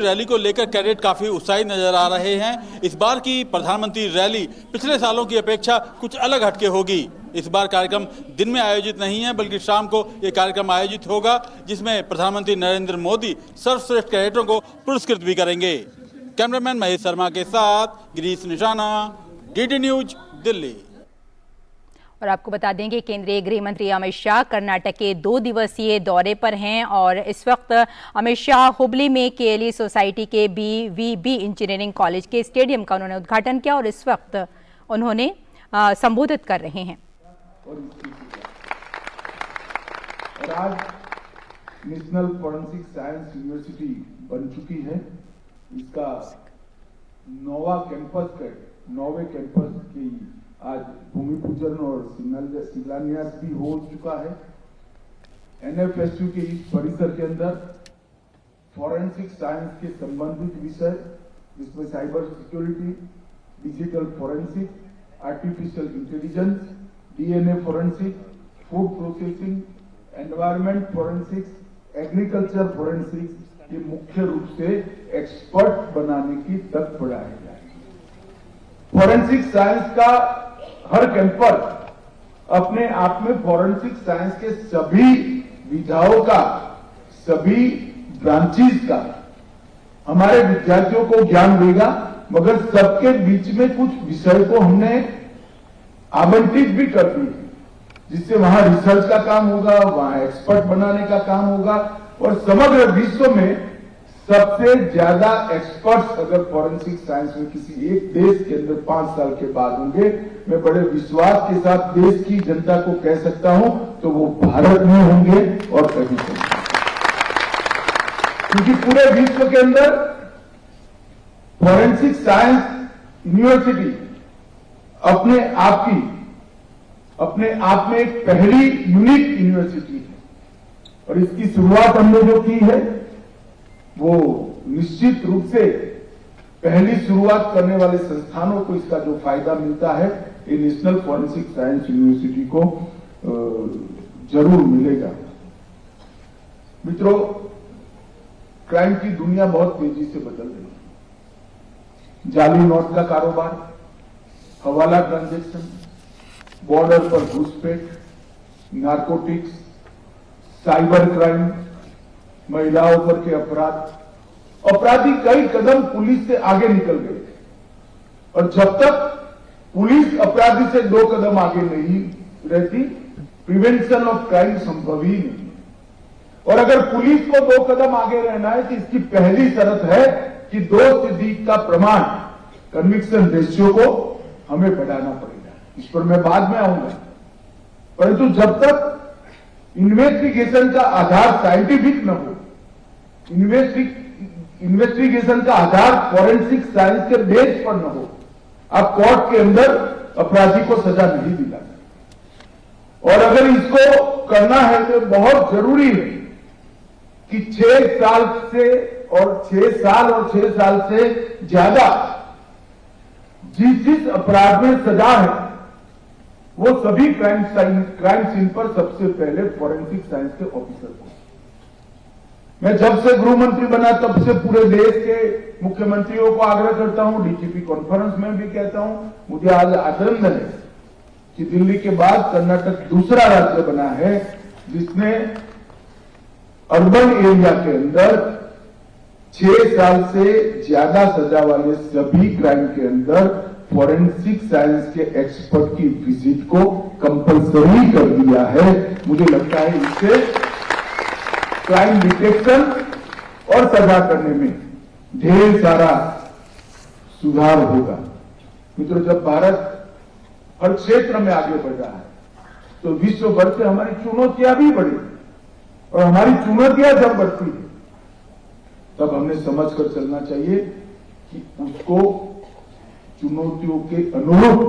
Rally को लेकर cadet काफी उत्साहित नजर आ रहे हैं। इस बार की प्रधानमंत्री रैली पिछले सालों की अपेक्षा कुछ अलग हटके होगी। इस बार कार्यक्रम दिन में आयोजित नहीं है, बल्कि शाम को ये कार्यक्रम आयोजित होगा, जिसमें प्रधानमंत्री नरेंद्र मोदी सर्वश्रेष्ठ कैडेटों को पुरस्कृत भी करेंगे। कैमरामैन महेश शर्मा के साथ गिरीश निशाना, डीडी न्यूज, दिल्ली। और आपको बता दें कि केंद्रीय गृह मंत्री अमित शाह कर्नाटक के 2 दिवसीय दौरे पर हैं और इस वक्त अमित शाह हुबली में केएलई सोसाइटी के बीवीबी इंजीनियरिंग कॉलेज के स्टेडियम का उन्होंने उद्घाटन किया और इस वक्त उन्होंने संबोधित कर रहे हैं। और आज नेशनल फॉरेंसिक साइंस यूनिवर्सिटी बन चुकी है। इसका नौवे कैंपस की आज भूमि पूजन और शिलान्यास भी हो चुका है। एनएफएसयू के इस परिसर के अंदर फॉरेंसिक साइंस के संबंधित विषय, जिसमें cyber security, digital forensic, artificial intelligence, DNA forensic, food processing, environment forensics, agriculture forensics, ये मुख्य रूप से एक्सपर्ट बनाने की तक बढ़ाया जाए। फॉरेंसिक साइंस का हर कैंपस अपने आप में फॉरेंसिक साइंस के सभी विधाओं का, सभी ब्रांचेस का हमारे विद्यार्थियों को ज्ञान देगा, मगर सबके बीच में कुछ विषय को हमने आवंटित भी कर दिए, जिससे वहां रिसर्च का काम होगा, वहां एक्सपर्ट बनाने का काम होगा और समग्र विश्व में सबसे ज्यादा एक्सपर्ट्स अगर फॉरेंसिक साइंस में किसी एक देश के अंदर 5 साल के बाद होंगे, मैं बड़े विश्वास के साथ देश की जनता को कह सकता हूं, तो वो भारत में होंगे और कहीं नहीं। क्योंकि पूरे विश्व के अंदर फॉरेंसिक साइंस यूनिवर्सिटी अपने आप में एक पहली यूनिक यूनिवर्सिटी है और इसकी शुरुआत हमने जो की है वो निश्चित रूप से पहली शुरुआत करने वाले संस्थानों को इसका जो फायदा मिलता है, ये नेशनल फॉरेंसिक साइंस यूनिवर्सिटी को जरूर मिलेगा। मित्रों, क्राइम की दुनिया बहुत तेजी से बदल रही है। जाली नोट का कारोबार, हवाला ट्रांजैक्शन, बॉर्डर पर घुसपैठ, नारकोटिक्स, साइबर क्राइम, महिलाओं पर के अपराधी कई कदम पुलिस से आगे निकल गए और जब तक पुलिस अपराधी से 2 कदम आगे नहीं रहती, प्रिवेंशन ऑफ क्राइम संभव ही नहीं। और अगर पुलिस को 2 कदम आगे रहना है तो इसकी पहली शर्त है कि दोषसिद्धि का प्रमाण, कन्विक्शन रेशियो को हमें बढ़ाना पड़ेगा। इस पर मैं बाद में आऊंगा, परंतु जब तक इन्वेस्टिगेशन का आधार साइंटिफिक न हो, इन्वेस्टिगेशन का आधार फॉरेंसिक साइंस के बेस पर न हो, आप कोर्ट के अंदर अपराधी को सजा नहीं दिला सकते। और अगर इसको करना है तो बहुत जरूरी है कि 6 साल और 6 साल से ज्यादा जिस अपराध में सजा है, वो सभी क्राइम सीन पर सबसे पहले फॉरेंसिक साइंस के ऑफिसर को। मैं जब से गृह मंत्री बना तब से पूरे देश के मुख्यमंत्रियों को आग्रह करता हूं, डीजीपी कॉन्फ्रेंस में भी कहता हूं, मुझे आज आनंद है कि दिल्ली के बाद कर्नाटक दूसरा राज्य बना है जिसने अर्बन एरिया के अंदर 6 साल से ज्यादा सजा वाले सभी क्राइम के अंदर फॉरेंसिक साइंस के एक्सपर्ट की विजिट को कंपलसरी कर दिया है। मुझे लगता है इससे क्राइम डिटेक्शन और सजा करने में ढेर सारा सुधार होगा। मित्रों, जब भारत हर क्षेत्र में आगे बढ़ रहा है तो विश्व भर से हमारी चुनौतियां भी बढ़ी, और हमारी चुनौतियां जब बढ़ती है तब हमने समझकर चलना चाहिए कि उसको चुनौतियों के अनुरूप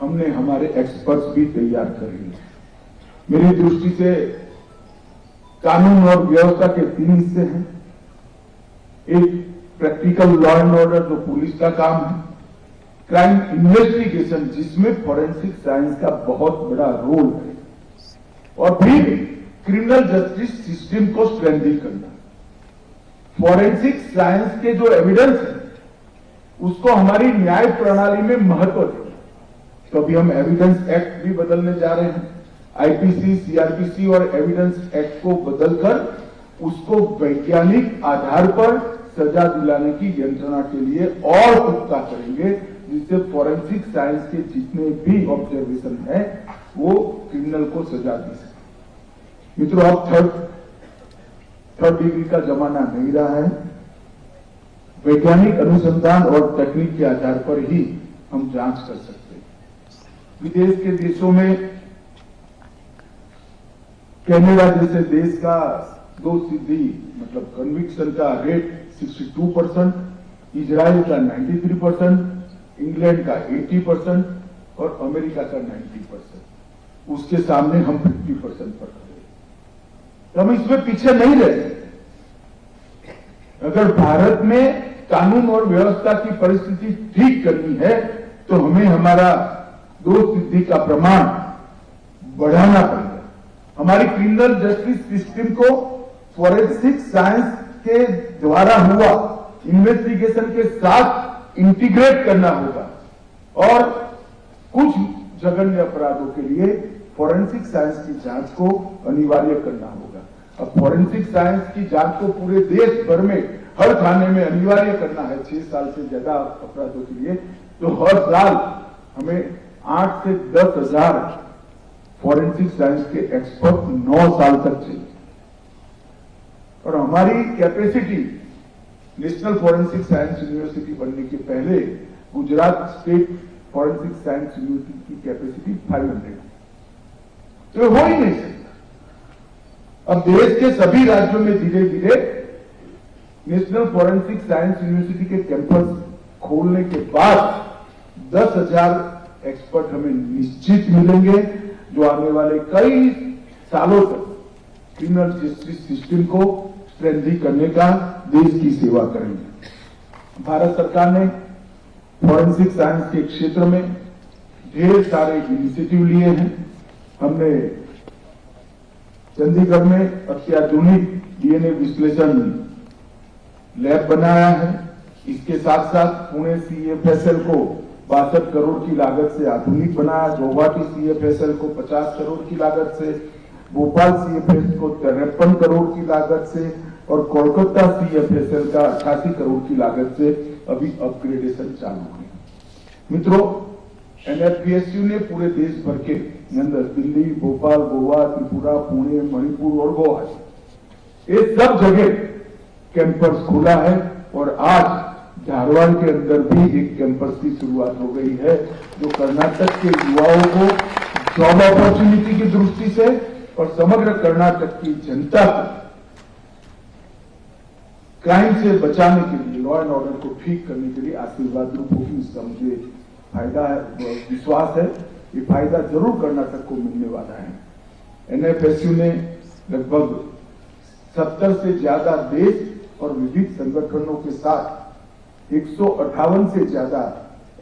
हमने हमारे एक्सपर्ट्स भी तैयार कर लिए। मेरी दृष्टि से कानून और व्यवस्था के 3 हिस्से हैं। एक प्रैक्टिकल लॉ एंड ऑर्डर जो पुलिस का काम है, क्राइम इन्वेस्टिगेशन जिसमें फॉरेंसिक साइंस का बहुत बड़ा रोल है, और फिर क्रिमिनल जस्टिस सिस्टम को स्ट्रेंथन करना। फॉरेंसिक साइंस के जो एविडेंस है उसको हमारी न्याय प्रणाली में महत्व दें। तो अभी हम एविडेंस एक्ट भी बदलने जा रहे हैं। आईपीसी, सीआरपीसी और एविडेंस एक्ट को बदलकर उसको वैज्ञानिक आधार पर सजा दिलाने की यंत्रणा के लिए और पुख्ता करेंगे, जिससे फॉरेंसिक साइंस के जितने भी ऑब्जर्वेशन है वो क्रिमिनल को सजा दी सके। मित्रों, अब थर्ड डिग्री का जमाना नहीं रहा है। वैज्ञानिक अनुसंधान और तकनीक के आधार पर ही हम जांच कर सकते हैं। विदेश के देशों में कनाडा जैसे देश का दोष सिद्धि मतलब कन्विक्शन का रेट 62%, इजराइल का 93%, इंग्लैंड का 80% और अमेरिका का 90%। उसके सामने हम 50% पर खड़े। तो हम इसमें पीछे नहीं रह सकते। अगर भारत में कानून और व्यवस्था की परिस्थिति ठीक करनी है तो हमें हमारा दोष सिद्धि का प्रमाण बढ़ाना पड़ेगा। हमारी क्रिमिनल जस्टिस सिस्टम को फॉरेंसिक साइंस के द्वारा हुआ इन्वेस्टिगेशन के साथ इंटीग्रेट करना होगा और कुछ जघन्य अपराधों के लिए फॉरेंसिक साइंस की जांच को अनिवार्य करना होगा। अब फॉरेंसिक साइंस की जांच को पूरे देश भर में हर थाने में अनिवार्य करना है 6 साल से ज्यादा अपराधों के लिए, तो हर साल हमें 8 से 10 हजार फॉरेंसिक साइंस के एक्सपर्ट 9 साल तक चाहिए। और हमारी capacity national forensic science university बनने के पहले Gujarat state forensic science university की कैपेसिटी 500, तो हो ही नहीं सकता। अब देश के सभी राज्यों में धीरे धीरे नेशनल फॉरेंसिक साइंस यूनिवर्सिटी के कैंपस खोलने के बाद 10,000 एक्सपर्ट हमें निश्चित मिलेंगे, जो आने वाले कई सालों तक क्रिमिनल जस्टिस सिस्टम को स्ट्रेंथन करने का देश की सेवा करेंगे। भारत सरकार ने फॉरेंसिक साइंस के क्षेत्र में ढेर सारे इनिशिएटिव लिए हैं। हमने चंडीगढ़ में अत्याधुनिक डीएनए विश्लेषण लैब बनाया है। इसके साथ साथ पुणे सीएफएसएल को 62 करोड़ की लागत से आधुनिक बनाया, गुवाहाटी सीएफएसएल को 50 करोड़ की लागत से, भोपाल सीएफएसएल को 53 करोड़ की लागत से और कोलकाता सीएफएसएल का 88 करोड़ की लागत से अभी अपग्रेडेशन चालू है। मित्रों, एनएफपीएसयू ने पूरे देश भर के अंदर दिल्ली, भोपाल, गोवा, त्रिपुरा, पुणे, मणिपुर और गोवा ये सब जगह कैंपस खुला है और आज झारवाड़ के अंदर भी एक कैंपस की शुरुआत हो गई है, जो कर्नाटक के युवाओं को जॉब अपॉर्चुनिटी की दृष्टि से और समग्र कर्नाटक की जनता को क्राइम से बचाने के लिए, लॉ एंड ऑर्डर को ठीक करने के लिए आशीर्वाद रूप होगी। इसका मुझे फायदा है, विश्वास है, ये फायदा जरूर कर्नाटक को मिलने वाला है। एनएफएसयू ने लगभग 70 से ज्यादा देश और विविध संगठनों के साथ 158 से ज्यादा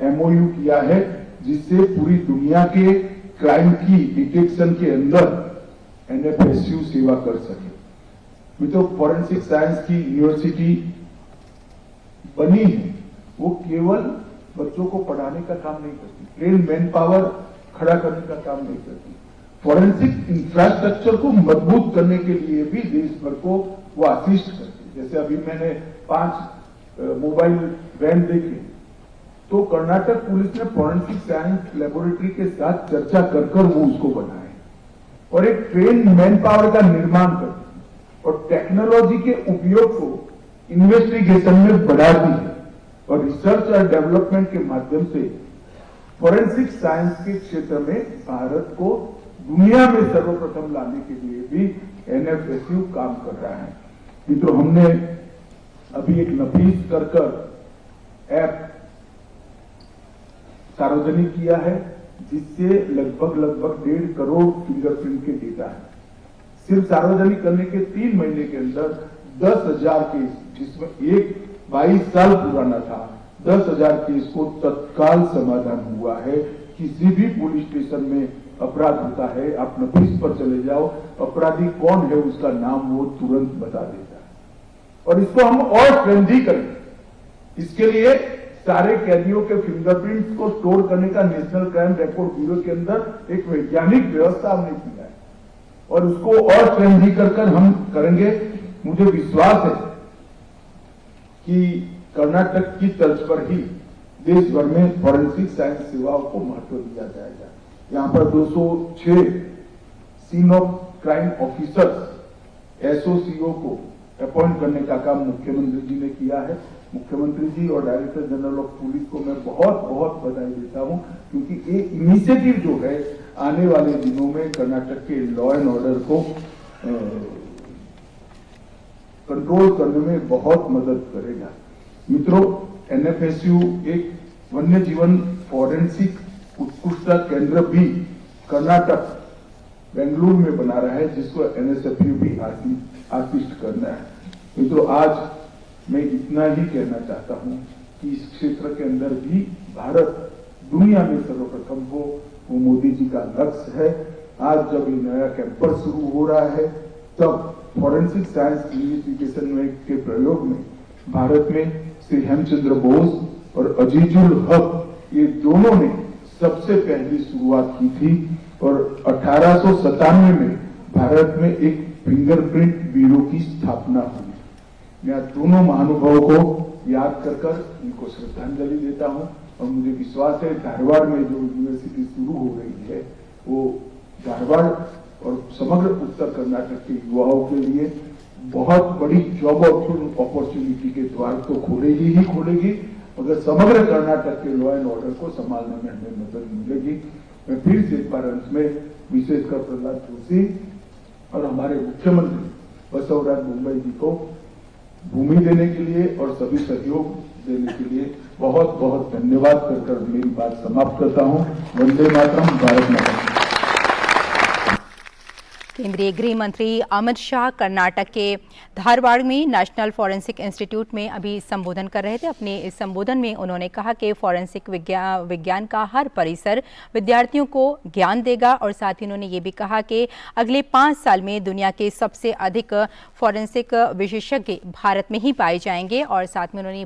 एमओयू किया है, जिससे पूरी दुनिया के क्राइम की डिटेक्शन के अंदर एनएफएसयू सेवा कर सके। मित्रों, फॉरेंसिक साइंस की यूनिवर्सिटी बनी है, वो केवल बच्चों को पढ़ाने का काम नहीं करती, ट्रेन मैन पावर खड़ा करने का काम नहीं करती, फॉरेंसिक इंफ्रास्ट्रक्चर को मजबूत करने के लिए भी देश भर को वो असिस्ट करती है। जैसे अभी मैंने 5 मोबाइल वैन देखे, तो कर्नाटक पुलिस ने फॉरेंसिक साइंस लेबोरेटरी के साथ चर्चा कर वो उसको बनाए और एक ट्रेन मैन पावर का निर्माण करती और टेक्नोलॉजी के उपयोग को इन्वेस्टिगेशन में बढ़ाती है और रिसर्च और डेवलपमेंट के माध्यम से फॉरेंसिक साइंस के क्षेत्र में भारत को दुनिया में सर्वप्रथम लाने के लिए भी एनएफएसयू काम कर रहा है। मित्रों, हमने अभी एक नफीस कर ऐप सार्वजनिक किया है, जिससे लगभग 1.5 करोड़ फिंगरप्रिंट के डेटा है। सिर्फ सार्वजनिक करने के 3 महीने के अंदर 10,000 केस, जिसमें एक 22 साल पुराना था, 10,000 केस को तत्काल समाधान हुआ है। किसी भी पुलिस स्टेशन में अपराध होता है, आप नफीस पर चले जाओ, अपराधी कौन है उसका नाम वो तुरंत बता देता है। और इसको हम और स्ट्रेंथी करेंगे। इसके लिए सारे कैदियों के फिंगरप्रिंट्स को स्टोर करने का नेशनल क्राइम रिकॉर्ड ब्यूरो के अंदर एक वैज्ञानिक व्यवस्था हमने किया है और उसको और स्ट्रेंथी कर हम करेंगे। मुझे विश्वास है कि कर्नाटक की तर्ज पर ही देश भर में फॉरेंसिक साइंस सेवाओं को महत्व दिया जाएगा। यहाँ पर 206 सीन ऑफ क्राइम ऑफिसर्स एसओसीओ को अपॉइंट करने का काम मुख्यमंत्री जी ने किया है। मुख्यमंत्री जी और डायरेक्टर जनरल ऑफ पुलिस को मैं बहुत बहुत बधाई देता हूं, क्योंकि ये इनिशिएटिव जो है आने वाले दिनों में कर्नाटक के लॉ एंड ऑर्डर को कंट्रोल करने में बहुत मदद करेगा। मित्रों, एनएफएसयू एक वन्य जीवन फॉरेंसिक उत्कृष्टता केंद्र भी कर्नाटक बेंगलुरु में बना रहा है, जिसको एनएसएफयू भी आर्टिस्ट करना है। मित्रों, आज मैं इतना ही कहना चाहता हूं कि इस क्षेत्र के अंदर भी भारत दुनिया में सर्वप्रथम हो, वो मोदी जी का लक्ष्य है। आज जब ये नया कैंपस शुरू हो रहा है, तब फॉरेंसिक साइंस इन्वेस्टिगेशन में के प्रयोग में भारत में श्री हेमचंद्र बोस और अजीजुल हक ये दोनों ने सबसे पहली शुरुआत की थी और 1897 में भारत में एक फिंगरप्रिंट ब्यूरो की स्थापना हुई। मैं दोनों महानुभावों को याद कर उनको श्रद्धांजलि देता हूं और मुझे विश्वास है धारवाड़ में जो यूनिवर्सिटी शुरू हो रही है वो धारवाड़ और समग्र उत्तर कर्नाटक के युवाओं के लिए बहुत बड़ी जॉब अपॉर्चुनिटी के द्वार तो खोलेगी ही खोलेगी, मगर समग्र कर्नाटक के लॉ एंड ऑर्डर को संभालने में हमें मदद मिलेगी। मैं फिर से एक बार अंत में विशेषकर प्रहलाद जोशी और हमारे मुख्यमंत्री बसवराज बोम्मई जी को भूमि देने के लिए और सभी सहयोग देने के लिए बहुत बहुत धन्यवाद कर मेरी बात समाप्त करता हूं। वंदे मातरम, भारत माता। केंद्रीय गृह मंत्री अमित शाह कर्नाटक के धारवाड़ में नेशनल फॉरेंसिक इंस्टीट्यूट में अभी संबोधन कर रहे थे। अपने इस संबोधन में उन्होंने कहा कि फॉरेंसिक विज्ञान का हर परिसर विद्यार्थियों को ज्ञान देगा और साथ ही उन्होंने ये भी कहा कि अगले 5 साल में दुनिया के सबसे अधिक फॉरेंसिक विशेषज्ञ भारत में ही पाए जाएंगे और साथ में उन्होंने